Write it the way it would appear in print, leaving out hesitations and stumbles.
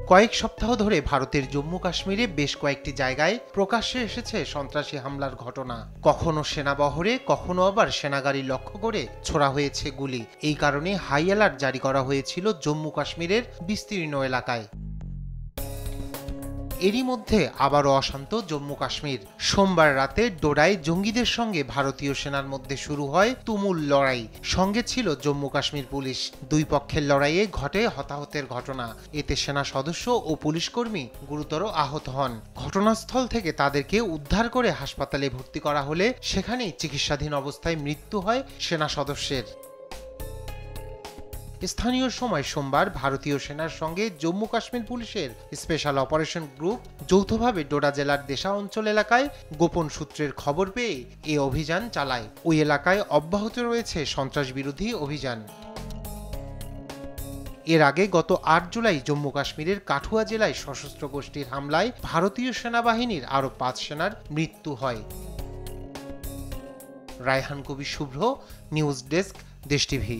কয়েক সপ্তাহ ধরে ভারতের জম্মু কাশ্মীরে বেশ কয়েকটি জায়গায় প্রকাশ্যে এসেছে সন্ত্রাসী হামলার ঘটনা। কখনো সেনাবহরে, কখনো আবার সেনাগাড়ি লক্ষ্য করে ছোড়া হয়েছে গুলি। এই কারণে হাই অ্যালার্ট জারি করা হয়েছিল জম্মু কাশ্মীরের বিস্তীর্ণ এলাকায়। এরই মধ্যে আবারও অশান্ত জম্মু কাশ্মীর। সোমবার রাতে ডোডায় জঙ্গিদের সঙ্গে ভারতীয় সেনার মধ্যে শুরু হয় তুমুল লড়াই। সঙ্গে ছিল জম্মু কাশ্মীর পুলিশ। দুই পক্ষের লড়াইয়ে ঘটে হতাহতের ঘটনা। এতে সেনা সদস্য ও পুলিশকর্মী গুরুতর আহত হন। ঘটনাস্থল থেকে তাদেরকে উদ্ধার করে হাসপাতালে ভর্তি করা হলে সেখানেই চিকিৎসাধীন অবস্থায় মৃত্যু হয় সেনা সদস্যের। স্থানীয় সময় সোমবার ভারতীয় সেনার সঙ্গে জম্মু কাশ্মীর পুলিশের স্পেশাল অপারেশন গ্রুপ যৌথভাবে ডোডা জেলার দেশা অঞ্চল এলাকায় গোপন সূত্রের খবর পেয়ে এ অভিযান চালায়। ওই এলাকায় অব্যাহত রয়েছে সন্ত্রাস বিরোধী অভিযান। এর আগে গত ৮ জুলাই জম্মু কাশ্মীরের কাঠুয়া জেলায় সশস্ত্র গোষ্ঠীর হামলায় ভারতীয় সেনাবাহিনীর আরও ৫ সেনার মৃত্যু হয়। রায়হান কবির শুভ্র, নিউজ ডেস্ক, দেশ টিভি।